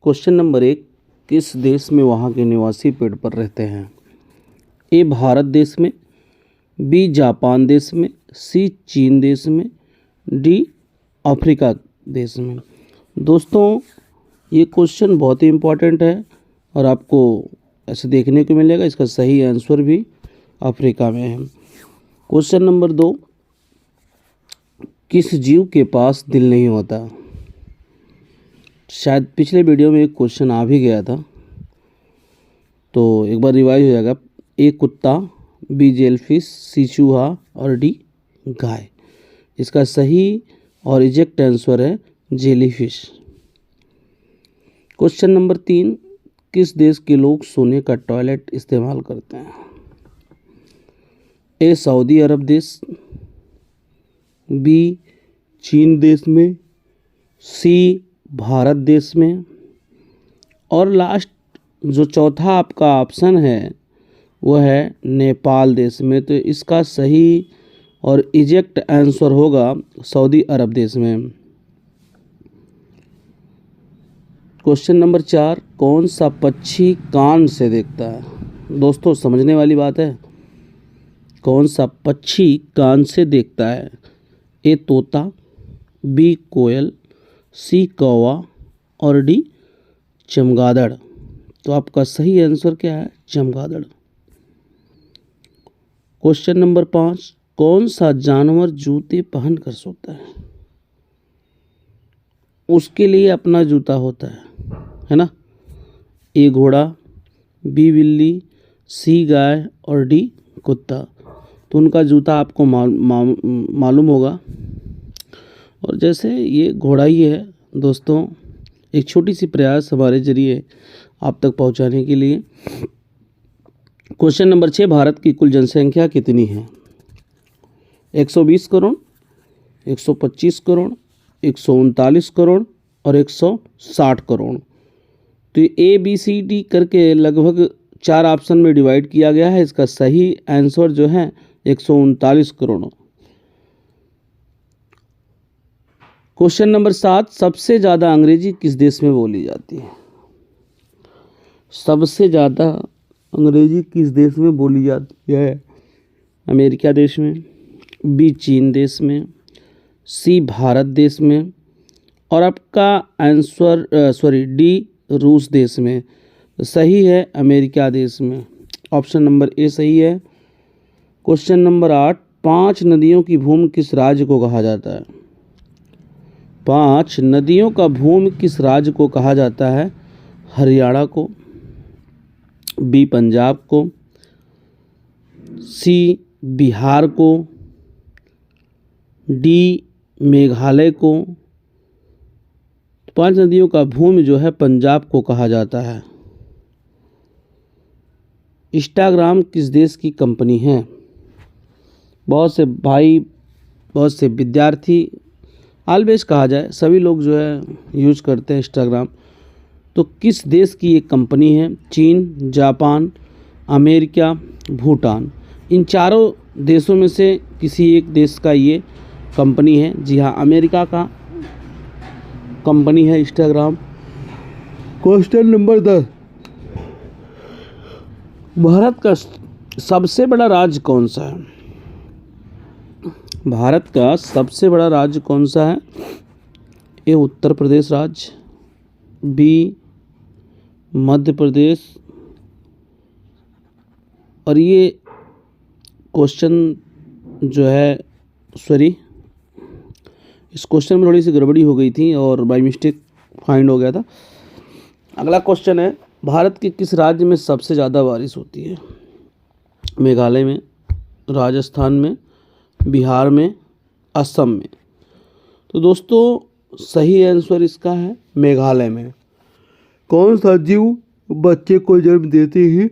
Question number 1, किस देश में वहाँ के निवासी पेड़ पर रहते हैं? ए भारत देश में, बी जापान देश में, सी चीन देश में, डी अफ्रीका देश में। दोस्तों ये क्वेश्चन बहुत ही इम्पोर्टेंट है और आपको ऐसे देखने को मिलेगा। इसका सही आंसर भी अफ्रीका में है। क्वेश्चन नंबर 2, किस जीव के पास दिल नहीं होता? शायद पिछले वीडियो में एक क्वेश्चन आ भी गया था, तो एक बार रिवाइज हो जाएगा। ए कुत्ता, बी जेलफिश, सी चूहा और डी गाय। इसका सही और एग्जैक्ट आंसर है जेलीफिश। क्वेश्चन नंबर 3, किस देश के लोग सोने का टॉयलेट इस्तेमाल करते हैं? ए सऊदी अरब देश, बी चीन देश में, सी भारत देश में और लास्ट जो चौथा आपका ऑप्शन है वह है नेपाल देश में। तो इसका सही और एग्जैक्ट आंसर होगा सऊदी अरब देश में। क्वेश्चन नंबर 4, कौन सा पक्षी कान से देखता है? दोस्तों समझने वाली बात है। कौन सा पक्षी कान से देखता है? ए तोता, बी कोयल, सी कौवा और डी चमगादड़। तो आपका सही आंसर क्या है? चमगादड़। क्वेश्चन नंबर 5, कौन सा जानवर जूते पहन कर सोता है? उसके लिए अपना जूता होता है ना? ए घोड़ा, बी बिल्ली, सी गाय और डी कुत्ता। तो उनका जूता आपको मालूम होगा। और जैसे ये घोड़ा ही है दोस्तों, एक छोटी सी प्रयास हमारे जरिए आप तक पहुंचाने के लिए। क्वेश्चन नंबर 6, भारत की कुल जनसंख्या कितनी है? 120 करोड़, 125 करोड़, 139 करोड़ और 160 करोड़। तो ए बी सी डी करके लगभग 4 ऑप्शन में डिवाइड किया गया है। इसका सही आंसर जो है 139 करोड़। क्वेश्चन नंबर 7, सबसे ज़्यादा अंग्रेजी किस देश में बोली जाती है? सबसे ज़्यादा अंग्रेजी किस देश में बोली जाती है? अमेरिका देश में, बी चीन देश में, सी भारत देश में और आपका आंसर डी रूस देश में। सही है अमेरिका देश में। ऑप्शन नंबर ए सही है। क्वेश्चन नंबर 8, 5 नदियों की भूमि किस राज्य को कहा जाता है? 5 नदियों का भूमि किस राज्य को कहा जाता है? हरियाणा को, बी पंजाब को, सी बिहार को, डी मेघालय को। 5 नदियों का भूमि जो है पंजाब को कहा जाता है। इंस्टाग्राम किस देश की कंपनी है? बहुत से भाई, बहुत से विद्यार्थी, ऑलवेज कहा जाए सभी लोग जो है यूज करते हैं इंस्टाग्राम। तो किस देश की ये कंपनी है? चीन, जापान, अमेरिका, भूटान। इन चारों देशों में से किसी एक देश का ये कंपनी है। जी हाँ, अमेरिका का कंपनी है इंस्टाग्राम। क्वेश्चन नंबर 10, भारत का सबसे बड़ा राज्य कौन सा है? भारत का सबसे बड़ा राज्य कौन सा है? ए उत्तर प्रदेश राज्य, बी मध्य प्रदेश और ये क्वेश्चन जो है इस क्वेश्चन में थोड़ी सी गड़बड़ी हो गई थी और बाय मिस्टेक फाइंड हो गया था। अगला क्वेश्चन है, भारत के किस राज्य में सबसे ज़्यादा बारिश होती है? मेघालय में, राजस्थान में, बिहार में, असम में। तो दोस्तों सही आंसर इसका है मेघालय में। कौन सा जीव बच्चे को जन्म देते ही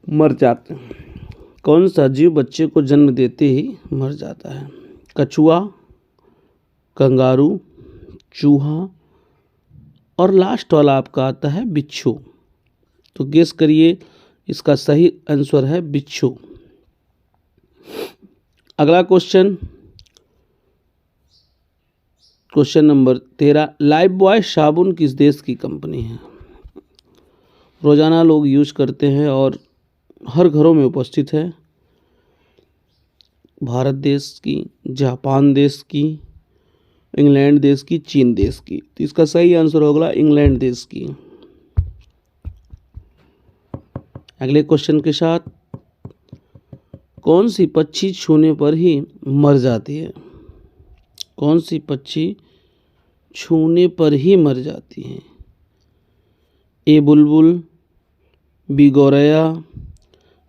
मर जाता है? कौन सा जीव बच्चे को जन्म देते ही मर जाता है? कछुआ, कंगारू, चूहा और लास्ट वाला आपका आता है बिच्छू। तो गेस करिए, इसका सही आंसर है बिच्छू। अगला question, question number 13, life boy साबुन किस देश की कंपनी है? रोजाना लोग यूज करते हैं और हर घरों में उपस्थित है। भारत देश की, जापान देश की, इंग्लैंड देश की, चीन देश की। तो इसका सही आंसर होगा इंग्लैंड देश की। अगले क्वेश्चन के साथ, कौन सी पक्षी छूने पर ही मर जाती है? कौन सी पक्षी छूने पर ही मर जाती है? ए बुलबुल, बी गौरैया,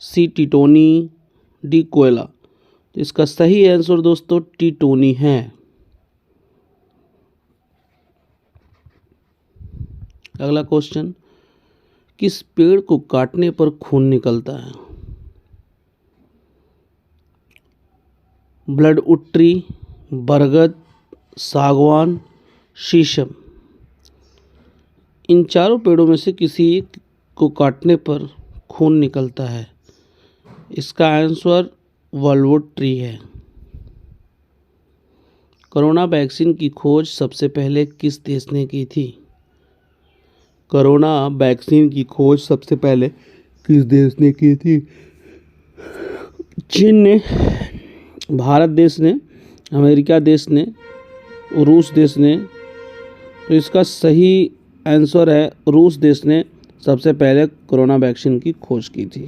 सी टिटोनी, डी कोयला। तो इसका सही आंसर दोस्तों टिटोनी है। अगला क्वेश्चन, किस पेड़ को काटने पर खून निकलता है? ब्लडवुड ट्री, बरगद, सागवान, शीशम। इन चारों पेड़ों में से किसी एक को काटने पर खून निकलता है। इसका आंसर ब्लडवुड ट्री है। कोरोना वैक्सीन की खोज सबसे पहले किस देश ने की थी? कोरोना वैक्सीन की खोज सबसे पहले किस देश ने की थी? चीन ने, भारत देश ने, अमेरिका देश ने, रूस देश ने। तो इसका सही आंसर है रूस देश ने सबसे पहले कोरोना वैक्सीन की खोज की थी।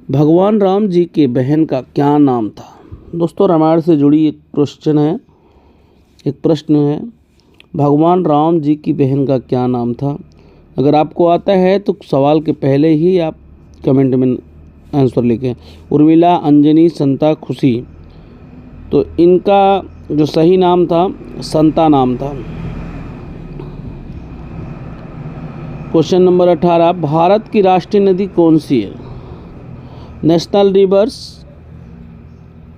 भगवान राम जी के बहन का क्या नाम था? दोस्तों रामायण से जुड़ी एक प्रश्न है। भगवान राम जी की बहन का क्या नाम था? अगर आपको आता है तो सवाल के पहले ही आप कमेंट में आंसर लिखें। उर्मिला, अंजनी, संता, खुशी। तो इनका जो सही नाम था संता नाम था। क्वेश्चन नंबर 18, भारत की राष्ट्रीय नदी कौन सी है? National rivers,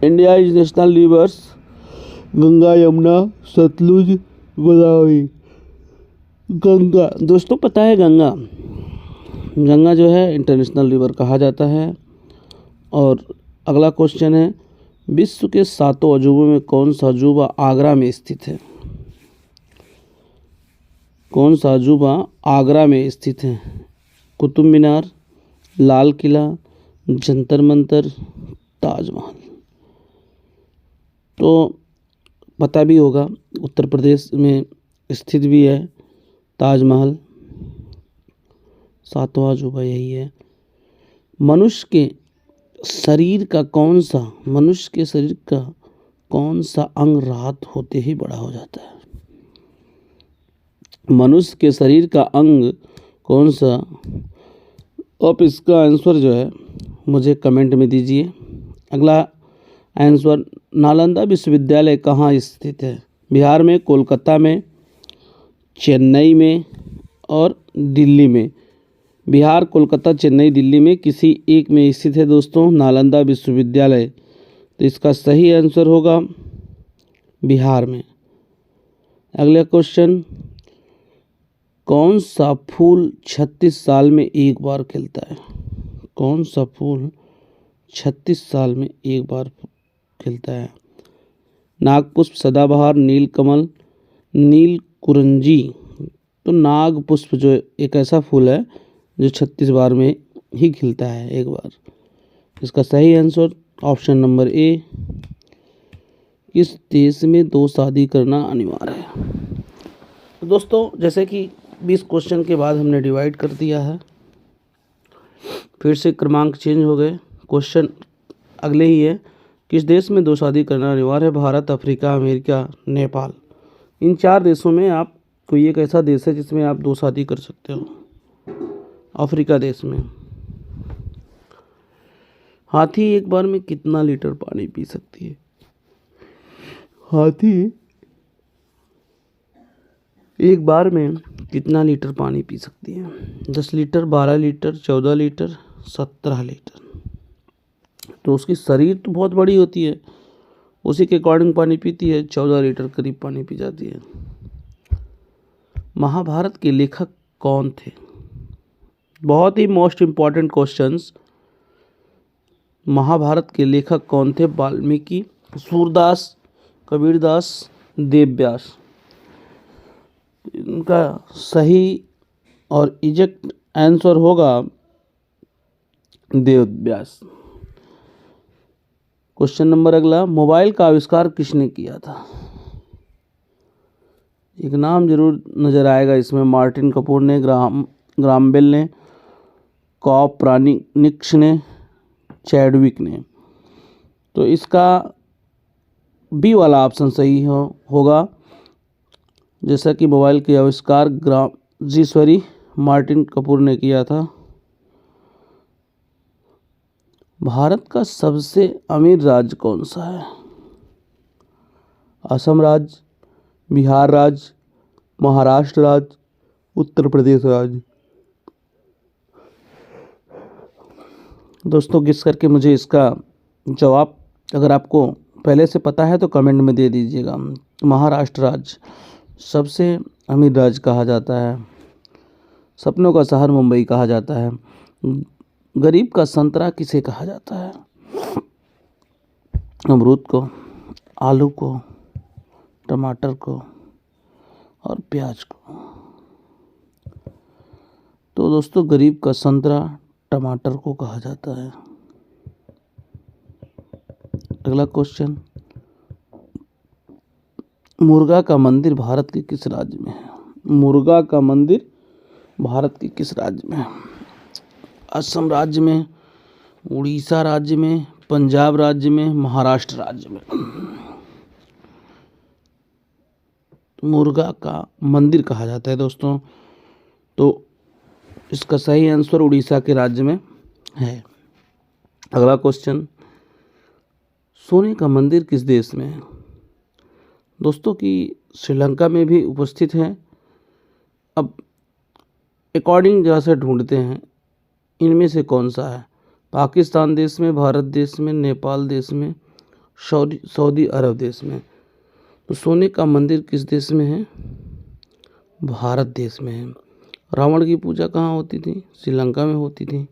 India is national rivers, Ganga, Yamuna, Sutlej, Godavari. Ganga दोस्तों पता है, गंगा जो है इंटरनेशनल रिवर कहा जाता है। और अगला क्वेश्चन है, विश्व के 7 अजूबों में कौन सा अजूबा आगरा में स्थित है? कौन सा अजूबा आगरा में स्थित है? कुतुब मीनार, लाल किला, जंतर मंतर, ताजमहल। तो पता भी होगा उत्तर प्रदेश में स्थित भी है ताजमहल। 7वां अजूबा यही है। मनुष्य के शरीर का कौन सा अंग रात होते ही बड़ा हो जाता है? मनुष्य के शरीर का अंग कौन सा? आप इसका आंसर जो है मुझे कमेंट में दीजिए। अगला आंसर, नालंदा विश्वविद्यालय कहाँ स्थित है? बिहार में, कोलकाता में, चेन्नई में और दिल्ली में। बिहार, कोलकाता, चेन्नई, दिल्ली में किसी एक में स्थित है दोस्तों नालंदा विश्वविद्यालय। तो इसका सही आंसर होगा बिहार में। अगला क्वेश्चन, कौन सा फूल 36 साल में एक बार खिलता है? कौन सा फूल 36 साल में एक बार खिलता है? नागपुष्प, सदाबहार, नीलकमल, नीलकुरंजी। तो नागपुष्प जो एक ऐसा फूल है जो 36 बार में ही खिलता है एक बार। इसका सही आंसर ऑप्शन नंबर ए। किस देश में 2 शादी करना अनिवार्य है? तो दोस्तों जैसे कि 20 क्वेश्चन के बाद हमने डिवाइड कर दिया है, फिर से क्रमांक चेंज हो गए। क्वेश्चन अगले ही है, किस देश में 2 शादी करना अनिवार्य है? Bharat, Africa, America, Nepal. इन 4 देशों में आप कोई एक ऐसा देश है जिसमें आप 2 शादी कर सकते हो। अफ्रीका देश में। हाथी एक बार में कितना लीटर पानी पी सकती है? हाथी एक बार में कितना लीटर पानी पी सकती है? 10 लीटर, 12 लीटर, 14 लीटर, 17 लीटर। तो उसकी शरीर तो बहुत बड़ी होती है, उसी के अकॉर्डिंग पानी पीती है। 14 लीटर करीब पानी पी जाती है। महाभारत के लेखक कौन थे? बहुत ही मोस्ट इम्पॉर्टेंट क्वेश्चंस। महाभारत के लेखक कौन थे? वाल्मीकि, सूरदास, कबीरदास देवव्यास। इनका सही और इजेक्ट आंसर होगा देवव्यास। क्वेश्चन नंबर अगला, मोबाइल का आविष्कार किसने किया था? एक नाम जरूर नजर आएगा इसमें, मार्टिन कपूर ने, ग्राहम बेल ने, कॉपरनिकस ने, चैडविक ने। तो इसका बी वाला ऑप्शन सही होगा। जैसा कि मोबाइल के आविष्कार मार्टिन कपूर ने किया था। भारत का सबसे अमीर राज्य कौन सा है? असम राज्य, बिहार राज्य, महाराष्ट्र राज्य, उत्तर प्रदेश राज्य। दोस्तों गेस करके मुझे इसका जवाब, अगर आपको पहले से पता है तो कमेंट में दे दीजिएगा। महाराष्ट्र राज्य सबसे अमीर राज्य कहा जाता है। सपनों का शहर मुंबई कहा जाता है। गरीब का संतरा किसे कहा जाता है? अमरूद को, आलू को, टमाटर को और प्याज को। तो दोस्तों गरीब का संतरा टमाटर को कहा जाता है। अगला क्वेश्चन, मुर्गा का मंदिर भारत के किस राज्य में है? मुर्गा का मंदिर भारत के किस राज्य में है? असम राज्य में, उड़ीसा राज्य में, पंजाब राज्य में, महाराष्ट्र राज्य में। मुर्गा का मंदिर कहा जाता है दोस्तों। तो इसका सही आंसर उड़ीसा के राज्य में है। अगला क्वेश्चन, सोने का मंदिर किस देश में है? दोस्तों की श्रीलंका में भी उपस्थित है। अब अकॉर्डिंग जरा से ढूंढते हैं, इनमें से कौन सा है? पाकिस्तान देश में, भारत देश में, नेपाल देश में, सऊदी अरब देश में। तो सोने का मंदिर किस देश में है? भारत देश में है। रावण की पूजा कहाँ होती थी? श्रीलंका में होती थी।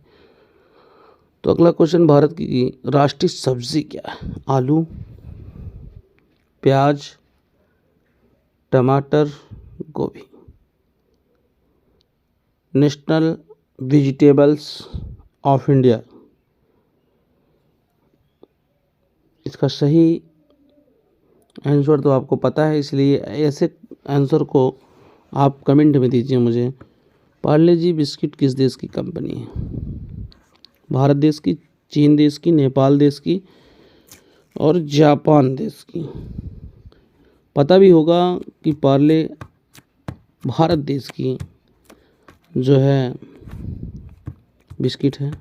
तो अगला क्वेश्चन, भारत की राष्ट्रीय सब्जी क्या है? आलू, प्याज, टमाटर, गोभी। National vegetables of India. इसका सही आंसर तो आपको पता है, इसलिए ऐसे आंसर को आप कमेंट में दीजिए मुझे। पार्ले जी बिस्किट किस देश की कंपनी है? भारत देश की, चीन देश की, नेपाल देश की और जापान देश की। पता भी होगा कि पार्ले भारत देश की जो है बिस्किट है,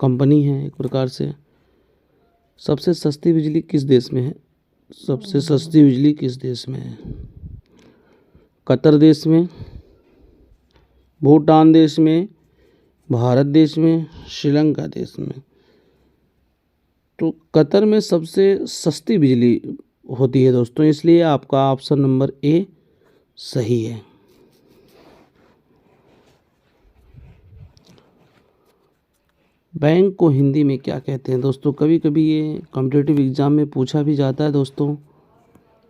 कंपनी है एक प्रकार से। सबसे सस्ती बिजली किस देश में है? सबसे सस्ती बिजली किस देश में है? कतर देश में, भूटान देश में, भारत देश में, श्रीलंका देश में। तो कतर में सबसे सस्ती बिजली होती है दोस्तों, इसलिए आपका ऑप्शन नंबर ए सही है। बैंक को हिंदी में क्या कहते हैं? दोस्तों कभी कभी ये कॉम्पिटिटिव एग्जाम में पूछा भी जाता है दोस्तों।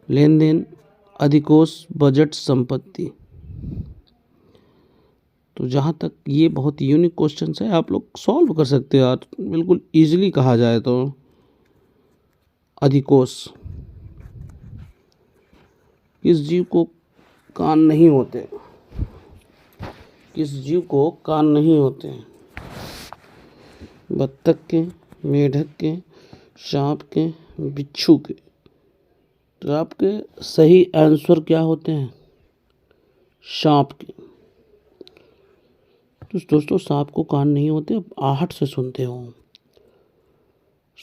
लेन देन, अधिकोष, बजट, संपत्ति। तो जहाँ तक ये बहुत यूनिक क्वेश्चन है, आप लोग सॉल्व कर सकते हो यार, बिल्कुल इजीली कहा जाए तो। अधिकोष। किस जीव को कान नहीं होते? किस जीव को कान नहीं होते? बत्तख के, मेढक के, सांप के, बिच्छू के। तो आपके सही आंसर क्या होते हैं? सांप के। तो दोस्तों सांप को कान नहीं होते, अब आहट से सुनते हो।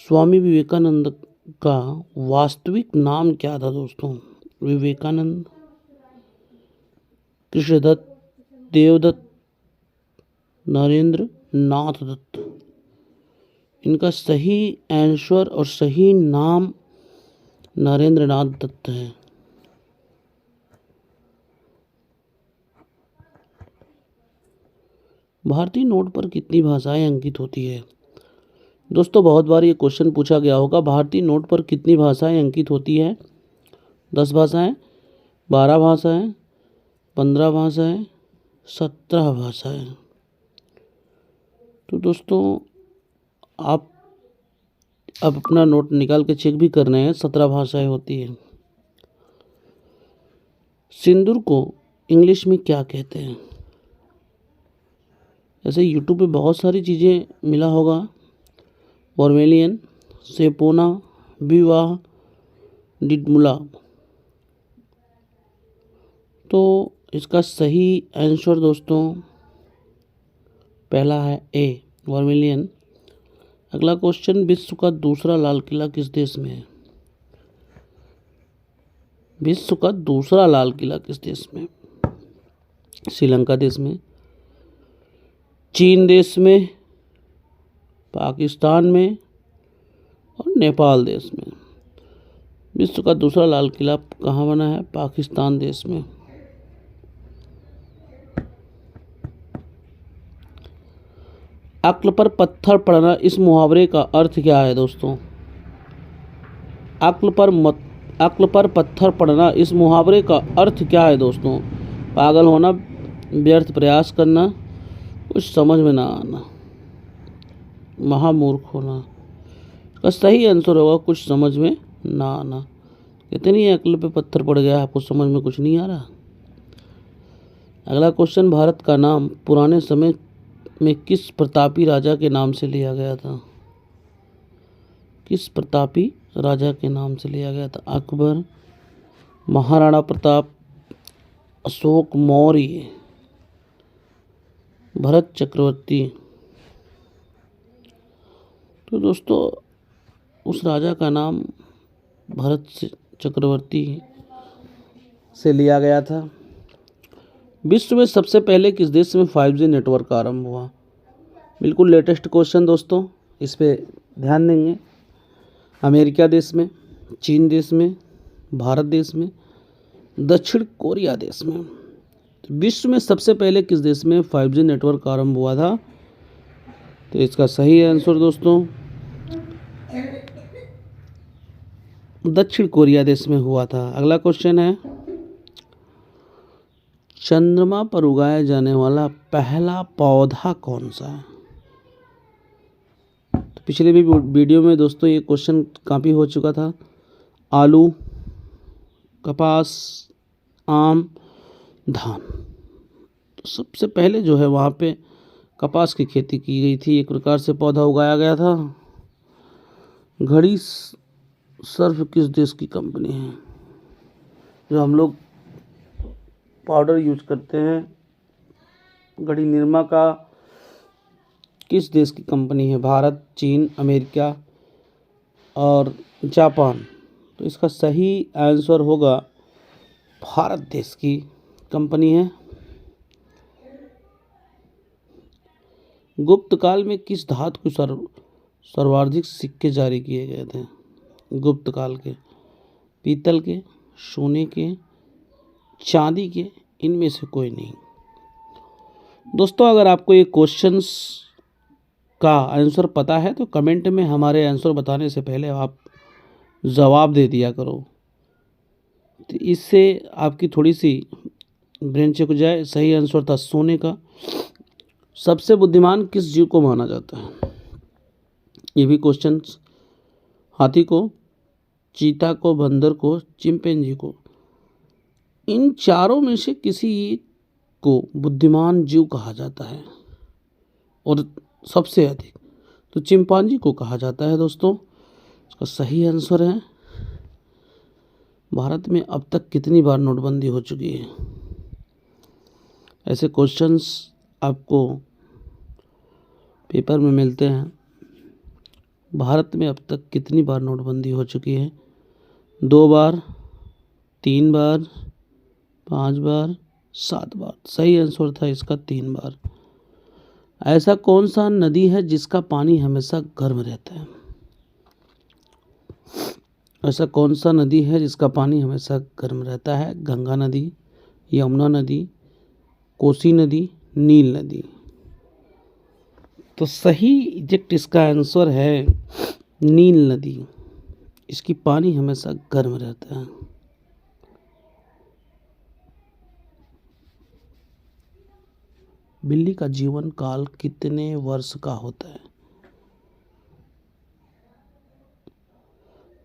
स्वामी विवेकानंद का वास्तविक नाम क्या था दोस्तों? विवेकानंद, कृष्णदत्त, देवदत्त, नरेंद्र नाथ दत्त। इनका सही आंसर और सही नाम नरेंद्र नाथ दत्त है। भारतीय नोट पर कितनी भाषाएं अंकित होती है? दोस्तों बहुत बार ये क्वेश्चन पूछा गया होगा, भारतीय नोट पर कितनी भाषाएं अंकित होती है? 10 भाषाएं, 12 भाषाएं, 15 भाषाएं, 17 भाषाएं। तो दोस्तों आप अब अपना नोट निकाल के चेक भी कर रहे हैं, 17 भाषाएं होती हैं। सिंदूर को इंग्लिश में क्या कहते हैं? ऐसे यूट्यूब पे बहुत सारी चीज़ें मिला होगा, वर्मेलियन, सेपोना, विवाह, डिडमुला। तो इसका सही आंसर दोस्तों पहला है ए, वर्मेलियन। अगला क्वेश्चन, विश्व का दूसरा लाल किला किस देश में है? विश्व का दूसरा लाल किला किस देश में? श्रीलंका देश में, चीन देश में, पाकिस्तान में और नेपाल देश में। विश्व का दूसरा लाल किला कहाँ बना है? पाकिस्तान देश में। अक्ल पर पत्थर पड़ना, इस मुहावरे का अर्थ क्या है दोस्तों? अक्ल पर पत्थर पड़ना, इस मुहावरे का अर्थ क्या है दोस्तों? पागल होना, व्यर्थ प्रयास करना, कुछ समझ में ना आना, महामूर्ख होना। इसका सही आंसर होगा कुछ समझ में ना आना। इतनी अक्ल पे पत्थर पड़ गया, आपको समझ में कुछ नहीं आ रहा। अगला क्वेश्चन, भारत का नाम पुराने समय में किस प्रतापी राजा के नाम से लिया गया था? किस प्रतापी राजा के नाम से लिया गया था? अकबर, महाराणा प्रताप, अशोक मौर्य, भरत चक्रवर्ती। तो दोस्तों उस राजा का नाम भरत चक्रवर्ती से लिया गया था। विश्व में सबसे पहले किस देश में 5G नेटवर्क आरंभ हुआ? बिल्कुल लेटेस्ट क्वेश्चन दोस्तों, इस पे ध्यान देंगे। अमेरिका देश में, चीन देश में, भारत देश में, दक्षिण कोरिया देश में। तो विश्व में सबसे पहले किस देश में 5G नेटवर्क आरंभ हुआ था? तो इसका सही आंसर दोस्तों दक्षिण कोरिया देश में हुआ था। अगला क्वेश्चन है, चंद्रमा पर उगाया जाने वाला पहला पौधा कौन सा है? तो पिछले भी वीडियो में दोस्तों ये क्वेश्चन काफ़ी हो चुका था। आलू, कपास, आम, धान। तो सबसे पहले जो है वहाँ पे कपास की खेती की गई थी, एक प्रकार से पौधा उगाया गया था। घड़ी सर्फ किस देश की कंपनी है? जो हम लोग पाउडर यूज करते हैं, घड़ी निरमा का किस देश की कंपनी है? भारत, चीन, अमेरिका और जापान। तो इसका सही आंसर होगा भारत देश की कंपनी है। गुप्त काल में किस धातु के सर्वाधिक सिक्के जारी किए गए थे? गुप्त काल के, पीतल के, सोने के, चांदी के, इनमें से कोई नहीं। दोस्तों अगर आपको ये क्वेश्चंस का आंसर पता है तो कमेंट में हमारे आंसर बताने से पहले आप जवाब दे दिया करो, तो इससे आपकी थोड़ी सी ब्रेन चेक हो जाए। सही आंसर था सोने का। सबसे बुद्धिमान किस जीव को माना जाता है? ये भी क्वेश्चंस, हाथी को, चीता को, बंदर को, चिंपैंजी को। इन चारों में से किसी को बुद्धिमान जीव कहा जाता है और सबसे अधिक तो चिंपांजी को कहा जाता है दोस्तों। इसका सही आंसर है, भारत में अब तक कितनी बार नोटबंदी हो चुकी है? ऐसे क्वेश्चंस आपको पेपर में मिलते हैं। भारत में अब तक कितनी बार नोटबंदी हो चुकी है? 2 बार, 3 बार, 5 बार, 7 बार। सही आंसर था इसका 3 बार। ऐसा कौन सा नदी है जिसका पानी हमेशा गर्म रहता है? ऐसा कौन सा नदी है जिसका पानी हमेशा गर्म रहता है? गंगा नदी, यमुना नदी, कोसी नदी, नील नदी। तो सही एग्जैक्ट इसका आंसर है नील नदी। इसकी पानी हमेशा गर्म रहता है। बिल्ली का जीवन काल कितने वर्ष का होता है?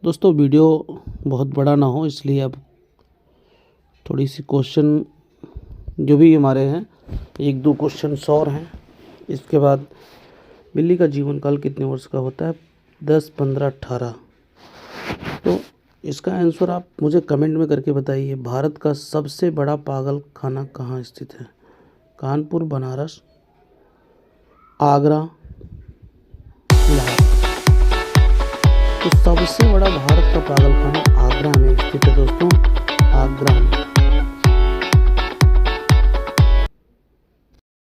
दोस्तों वीडियो बहुत बड़ा ना हो इसलिए अब थोड़ी सी क्वेश्चन जो भी हमारे हैं, 1-2 क्वेश्चन और हैं। इसके बाद बिल्ली का जीवन काल कितने वर्ष का होता है? 10, 15, 18। तो इसका आंसर आप मुझे कमेंट में करके बताइए। भारत का सबसे बड़ा पागल खाना कहाँ स्थित है? कानपुर, बनारस, आगरा, इलाहाबाद। तो सबसे बड़ा भारत का पागल खाना आगरा में स्थित है दोस्तों, आगरा में।